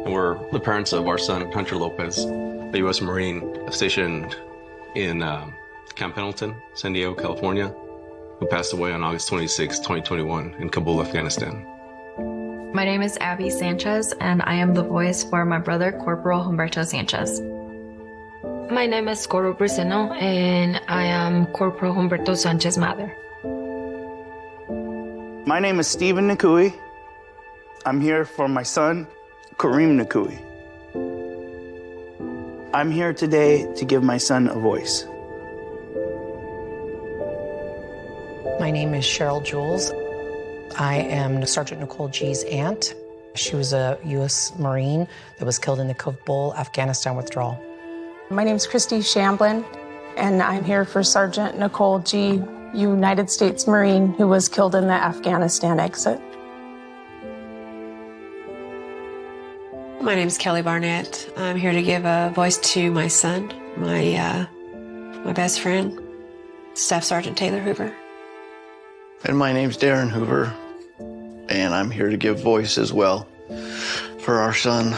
And we're the parents of our son, Hunter Lopez, a U.S. Marine stationed in Camp Pendleton, San Diego, California, who passed away on August 26, 2021 in Kabul, Afghanistan. My name is Abby Sanchez, and I am the voice for my brother, Corporal Humberto Sanchez. My name is Coro Bruseno, and I am Corporal Humberto Sanchez's mother. My name is Stephen Nakui. I'm here for my son, Kareem Nakui. I'm here today to give my son a voice. My name is Cheryl Jules. I am Sergeant Nicole G's aunt. She was a U.S. Marine that was killed in the Kabul, Afghanistan withdrawal. My name is Christy Shamblin, and I'm here for Sergeant Nicole G., United States Marine, who was killed in the Afghanistan exit. My name is Kelly Barnett. I'm here to give a voice to my son, my best friend, Staff Sergeant Taylor Hoover. And my name's Darren Hoover, and I'm here to give voice as well for our son,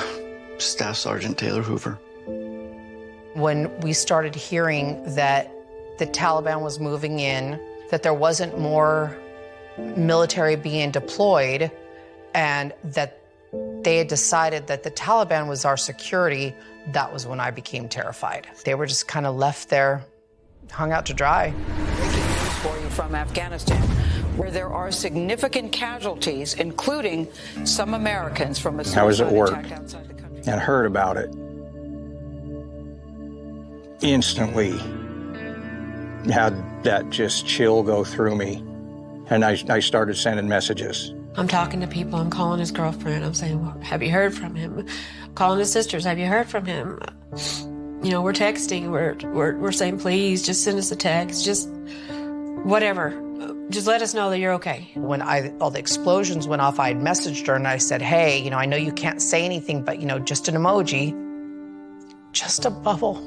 Staff Sergeant Taylor Hoover. When we started hearing that the Taliban was moving in, that there wasn't more military being deployed, and that they had decided that the Taliban was our security, that was when I became terrified. They were just kind of left there, hung out to dry. For you from Afghanistan, where there are significant casualties, including some Americans from a I was at work attack outside the country. and heard about it. Instantly had that just chill go through me, and I started sending messages. I'm talking to people. I'm calling his girlfriend. I'm saying, well, have you heard from him? Calling his sisters. Have you heard from him? You know, we're texting. We're saying, please, just send us a text. Just whatever. Just let us know that you're okay. When all the explosions went off, I had messaged her and I said, hey, you know, I know you can't say anything, but, you know, just an emoji. Just a bubble.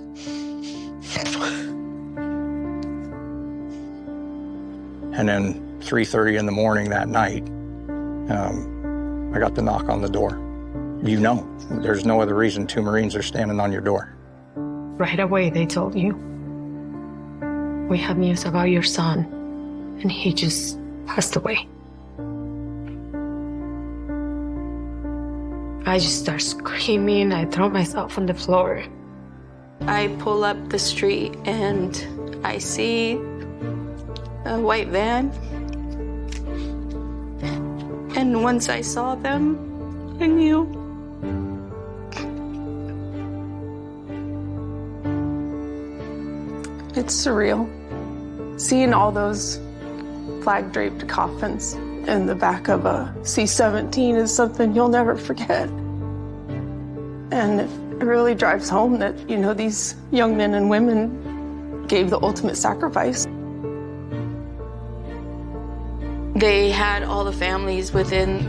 And then 3:30 in the morning that night, I got the knock on the door. You know, there's no other reason 2 Marines are standing on your door. Right away, they told you, we have news about your son, and he just passed away. I just start screaming. I throw myself on the floor. I pull up the street and I see a white van. And once I saw them, I knew. It's surreal. Seeing all those flag-draped coffins in the back of a C-17 is something you'll never forget. And it really drives home that, you know, these young men and women gave the ultimate sacrifice. They had all the families within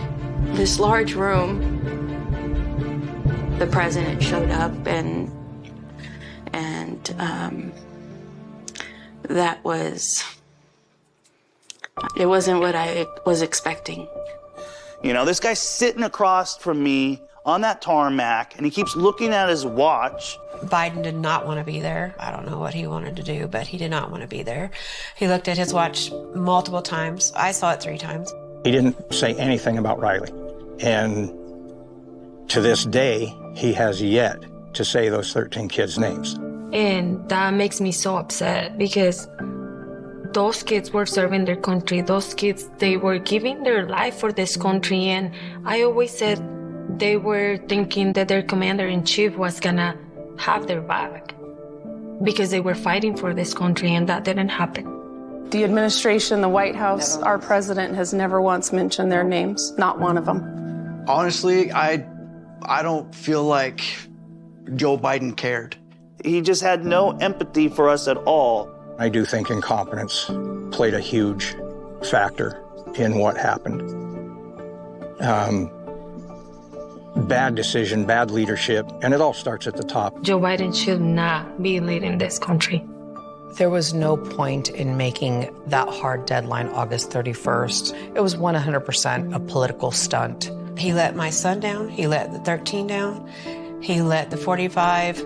this large room. The president showed up, and that was, it wasn't what I was expecting. You know, this guy's sitting across from me on that tarmac, and he keeps looking at his watch. Biden did not want to be there. I don't know what he wanted to do, but he did not want to be there. He looked at his watch multiple times. I saw it 3 times. He didn't say anything about Riley. And to this day, he has yet to say those 13 kids' names. And that makes me so upset because those kids were serving their country. Those kids, they were giving their life for this country. And I always said they were thinking that their commander-in-chief was gonna have their back because they were fighting for this country, and that didn't happen. The administration, the White House, our president has never once mentioned their names, not one of them. Honestly, I don't feel like Joe Biden cared. He just had no empathy for us at all. I do think incompetence played a huge factor in what happened. Bad decision, bad leadership, and it all starts at the top. Joe Biden should not be leading this country. There was no point in making that hard deadline August 31st. It was 100% a political stunt. He let my son down. He let the 13 down. He let the 45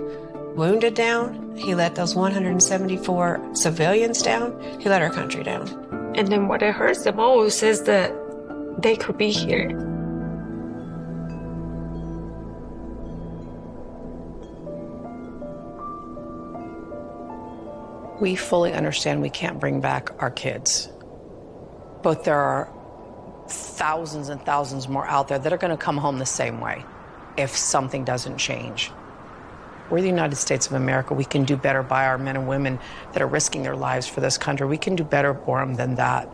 wounded down. He let those 174 civilians down. He let our country down. And then what it hurts the most is that they could be here. We fully understand we can't bring back our kids, but there are thousands and thousands more out there that are going to come home the same way if something doesn't change. We're the United States of America. We can do better by our men and women that are risking their lives for this country. We can do better for them than that.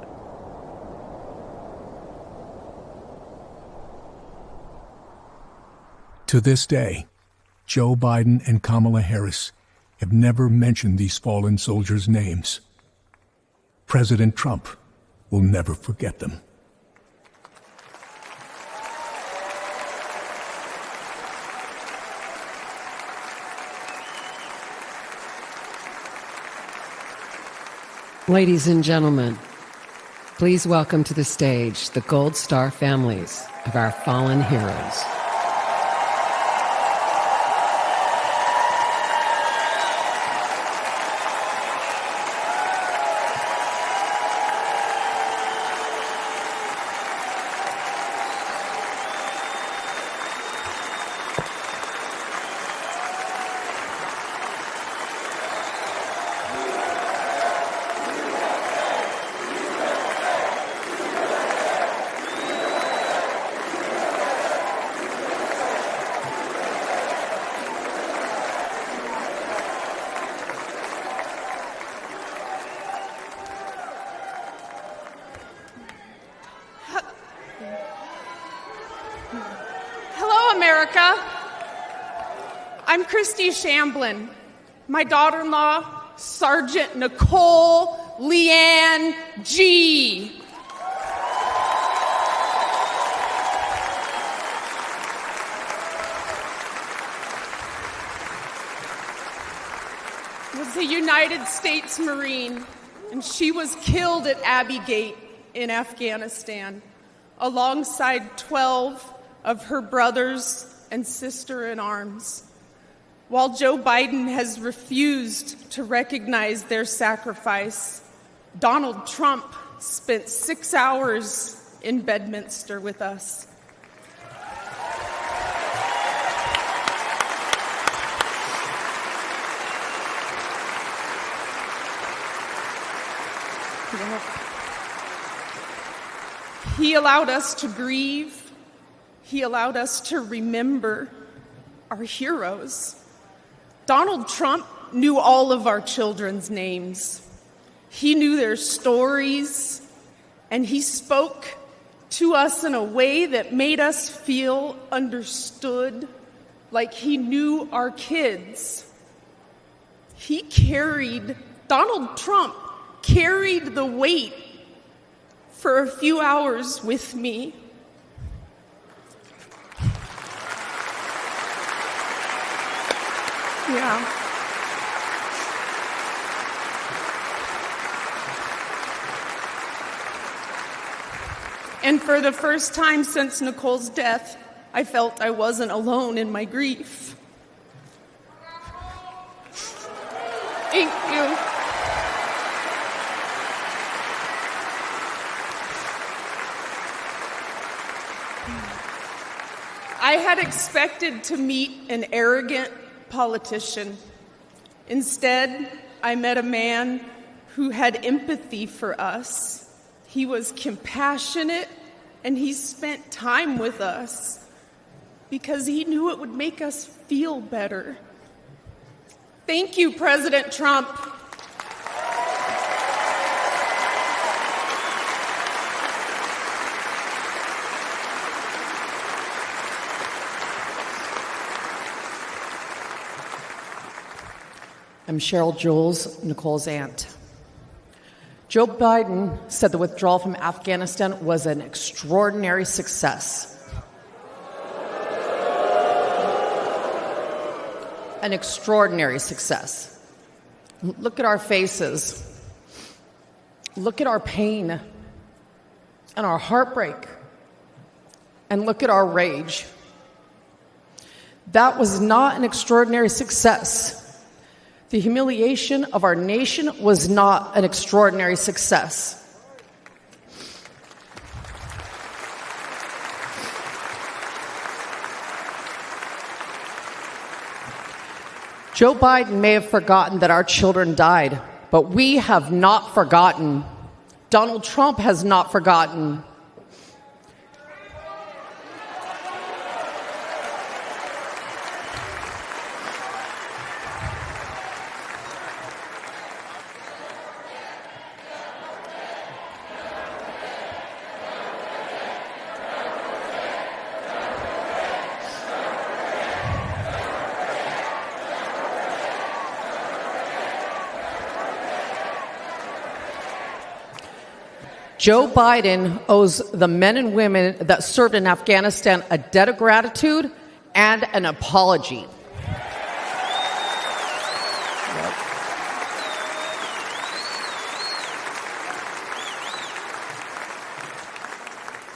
To this day, Joe Biden and Kamala Harris have never mentioned these fallen soldiers' names. President Trump will never forget them. Ladies and gentlemen, please welcome to the stage the Gold Star families of our fallen heroes. Hello, America. I'm Christy Shamblin. My daughter-in-law, Sergeant Nicole Leanne G. Was a United States Marine, and she was killed at Abbey Gate in Afghanistan, alongside 12 of her brothers and sister-in-arms. While Joe Biden has refused to recognize their sacrifice, Donald Trump spent 6 hours in Bedminster with us. He allowed us to grieve. He allowed us to remember our heroes. Donald Trump knew all of our children's names. He knew their stories, and he spoke to us in a way that made us feel understood, like he knew our kids. Donald Trump carried the weight for a few hours with me. Yeah. And for the first time since Nicole's death, I felt I wasn't alone in my grief. Thank you. I had expected to meet an arrogant politician. Instead, I met a man who had empathy for us. He was compassionate, and he spent time with us because he knew it would make us feel better. Thank you, President Trump. I'm Cheryl Jules, Nicole's aunt. Joe Biden said the withdrawal from Afghanistan was an extraordinary success. An extraordinary success. Look at our faces. Look at our pain and our heartbreak. and look at our rage. That was not an extraordinary success. The humiliation of our nation was not an extraordinary success. Joe Biden may have forgotten that our children died, but we have not forgotten. Donald Trump has not forgotten. Joe Biden owes the men and women that served in Afghanistan a debt of gratitude and an apology.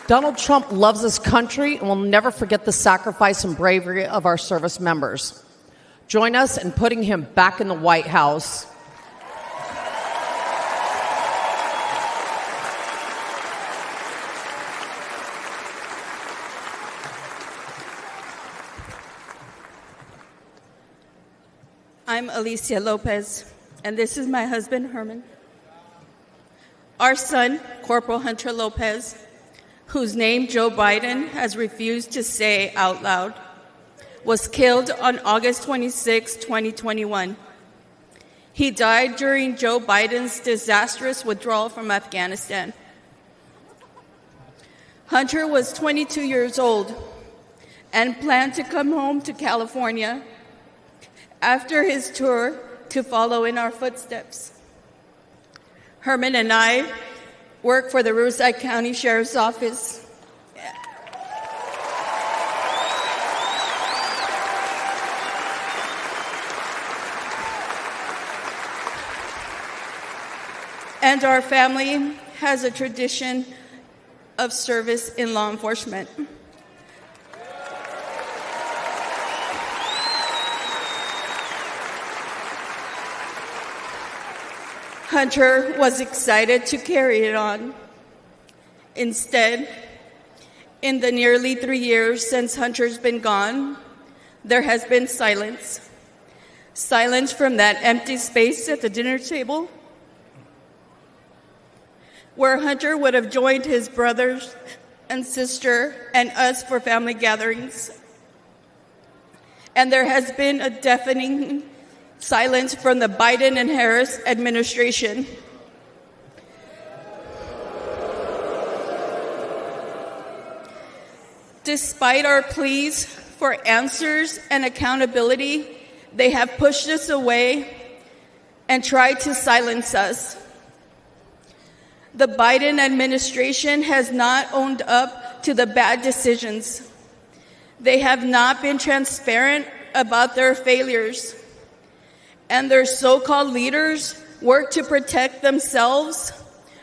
Donald Trump loves this country and will never forget the sacrifice and bravery of our service members. Join us in putting him back in the White House. I'm Alicia Lopez, and this is my husband, Herman. Our son, Corporal Hunter Lopez, whose name Joe Biden has refused to say out loud, was killed on August 26, 2021. He died during Joe Biden's disastrous withdrawal from Afghanistan. Hunter was 22 years old and planned to come home to California after his tour to follow in our footsteps. Herman and I work for the Riverside County Sheriff's Office. And our family has a tradition of service in law enforcement. Hunter was excited to carry it on. Instead, in the nearly 3 years since Hunter's been gone, there has been silence. Silence from that empty space at the dinner table, where Hunter would have joined his brothers and sister and us for family gatherings. And there has been a deafening silence from the Biden and Harris administration. Despite our pleas for answers and accountability, they have pushed us away and tried to silence us. The Biden administration has not owned up to the bad decisions. They have not been transparent about their failures. And their so-called leaders work to protect themselves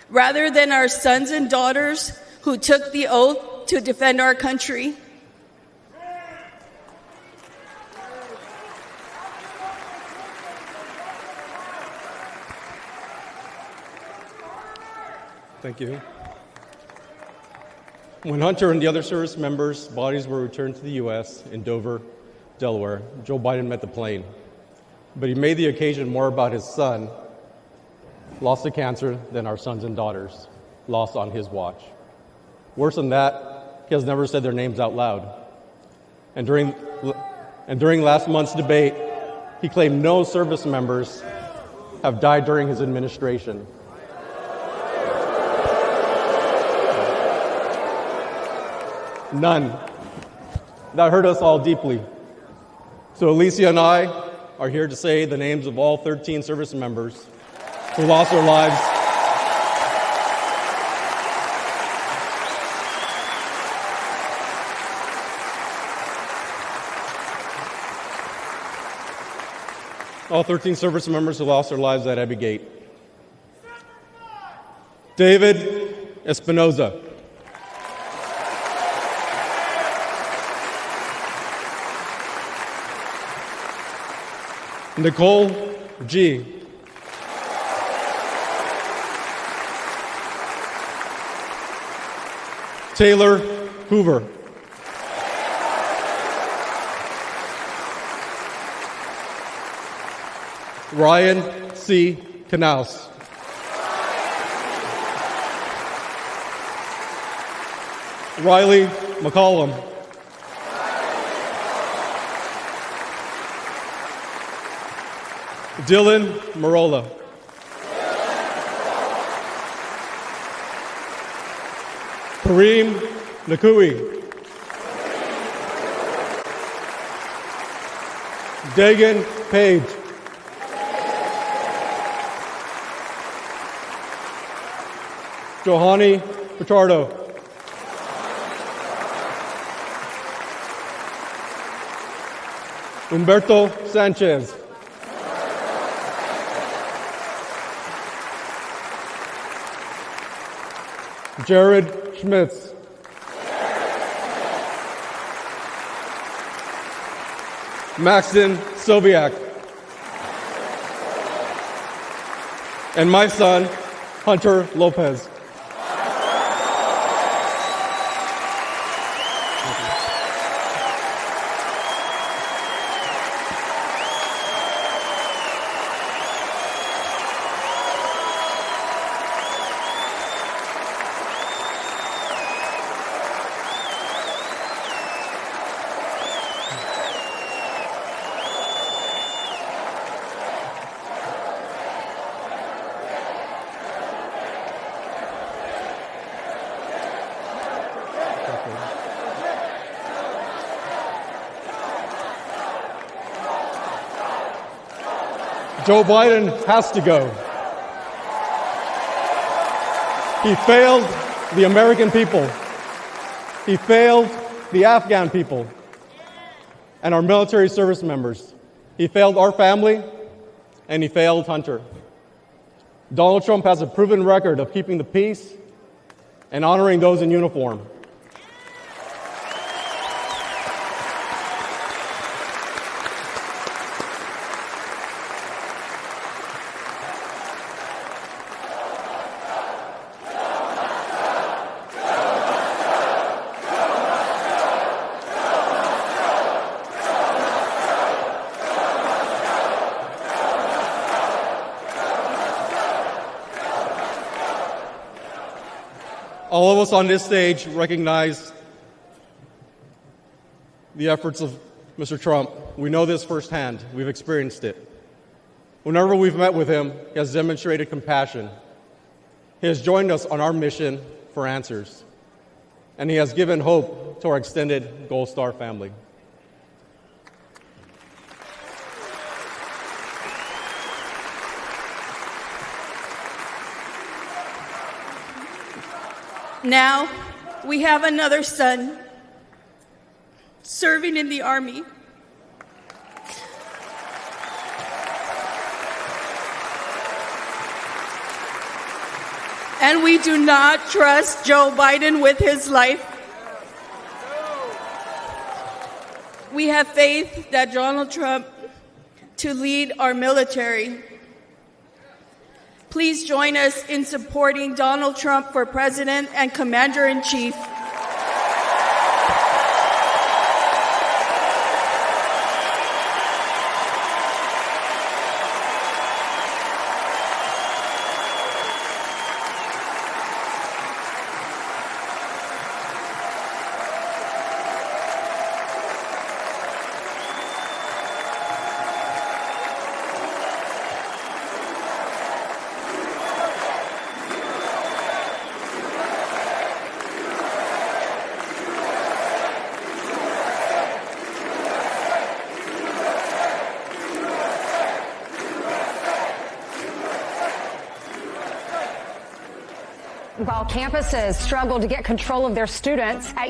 rather than our sons and daughters who took the oath to defend our country. Thank you. When Hunter and the other service members' bodies were returned to the U.S. in Dover, Delaware, Joe Biden met the plane. But he made the occasion more about his son, lost to cancer, than our sons and daughters, lost on his watch. Worse than that, he has never said their names out loud. And during last month's debate, he claimed no service members have died during his administration. None. That hurt us all deeply. So Alicia and I are here to say the names of all 13 service members who lost their lives at Abbey Gate. David Espinoza. Nicole G. Taylor Hoover. Ryan C. Knaus. Riley McCollum. Dylan Marola. Kareem Nakui. Dagan Page. Johanny Pichardo. Humberto Sanchez. Jared Schmitz. Maxton Sobiak. And my son, Hunter Lopez. Joe Biden has to go. He failed the American people. He failed the Afghan people and our military service members. He failed our family, and he failed Hunter. Donald Trump has a proven record of keeping the peace and honoring those in uniform. All of us on this stage recognize the efforts of Mr. Trump. We know this firsthand. We've experienced it. Whenever we've met with him, he has demonstrated compassion. He has joined us on our mission for answers. And he has given hope to our extended Gold Star family. Now, we have another son serving in the Army. And we do not trust Joe Biden with his life. We have faith that Donald Trump to lead our military. Please join us in supporting Donald Trump for President and Commander-in-Chief. While campuses struggle to get control of their students at